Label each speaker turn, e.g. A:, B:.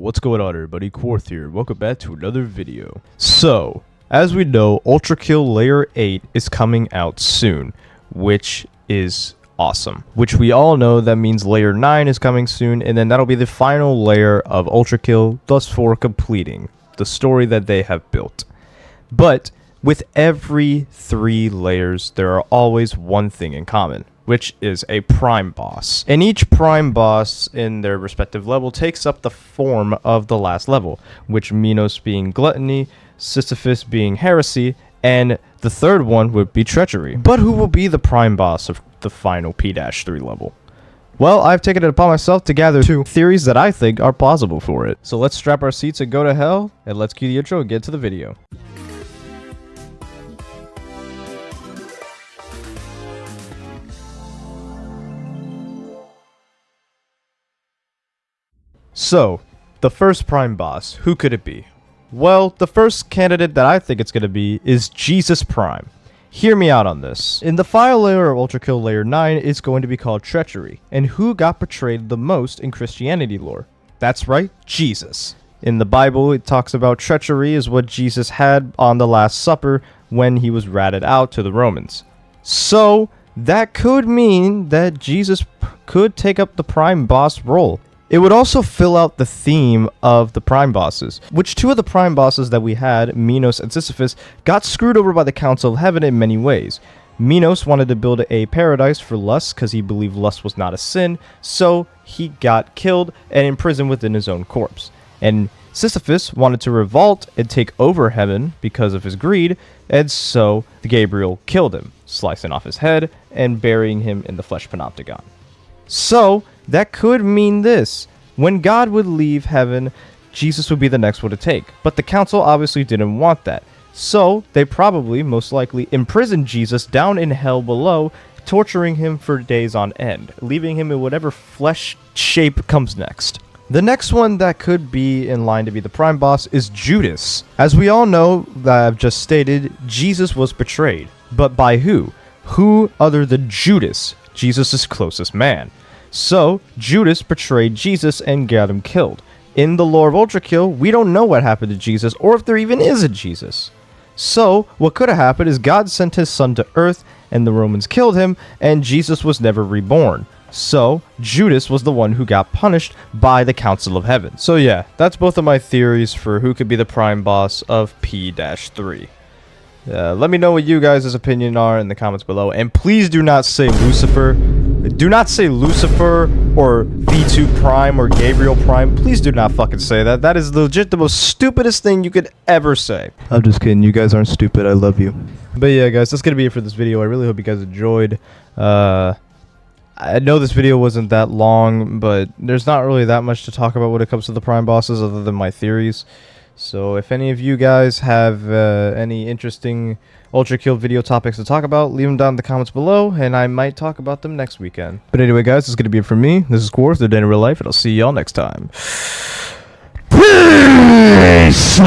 A: what's going on everybody, Quarth here, welcome back to another video. So, as we know, ULTRAKILL Layer 8 is coming out soon, which is awesome. Which we all know that means Layer 9 is coming soon, and then that'll be the final layer of ULTRAKILL, thus for completing the story that they have built. But, with every 3 layers, there are always one thing in common, which is a Prime Boss. And each Prime Boss in their respective level takes up the form of the last level, which Minos being Gluttony, Sisyphus being Heresy, and the third one would be Treachery. But who will be the Prime Boss of the final P-3 level? Well, I've taken it upon myself to gather 2 theories that I think are plausible for it. So let's strap our seats and go to hell, and let's cue the intro and get to the video. So, the first Prime Boss, who could it be? Well, the first candidate that I think it's going to be is Jesus Prime. Hear me out on this. In the final layer of ULTRAKILL Layer 9, it's going to be called Treachery. And who got portrayed the most in Christianity lore? That's right, Jesus. In the Bible, it talks about treachery is what Jesus had on the Last Supper when he was ratted out to the Romans. So, that could mean that Jesus could take up the Prime Boss role. It would also fill out the theme of the Prime Bosses, which 2 of the Prime Bosses that we had, Minos and Sisyphus, got screwed over by the Council of Heaven in many ways. Minos wanted to build a paradise for lust because he believed lust was not a sin, so he got killed and imprisoned within his own corpse. And Sisyphus wanted to revolt and take over heaven because of his greed, and so Gabriel killed him, slicing off his head and burying him in the flesh panopticon. So, that could mean this. When God would leave heaven, Jesus would be the next one to take. But the council obviously didn't want that. So, they probably, most likely, imprisoned Jesus down in hell below, torturing him for days on end, leaving him in whatever flesh shape comes next. The next one that could be in line to be the Prime Boss is Judas. As we all know, that I've just stated, Jesus was betrayed. But by who? Who other than Judas, Jesus' closest man? So, Judas betrayed Jesus and got him killed. In the lore of ULTRAKILL, we don't know what happened to Jesus or if there even is a Jesus. So, what could have happened is God sent his son to earth and the Romans killed him and Jesus was never reborn. So, Judas was the one who got punished by the Council of Heaven. So yeah, that's both of my theories for who could be the Prime Boss of P-3. Let me know what you guys' opinion are in the comments below, and please do not say Lucifer. Do not say Lucifer or V2 Prime or Gabriel Prime. Please do not fucking say that. That is legit the most stupidest thing you could ever say. I'm just kidding. You guys aren't stupid. I love you. But yeah, guys, that's going to be it for this video. I really hope you guys enjoyed. I know this video wasn't that long, but there's not really that much to talk about when it comes to the Prime Bosses other than my theories. So if any of you guys have any interesting ULTRAKILL video topics to talk about, leave them down in the comments below, and I might talk about them next weekend. But anyway, guys, this is going to be it from me. This is Quarth, the Day in Real Life, and I'll see y'all next time. Peace!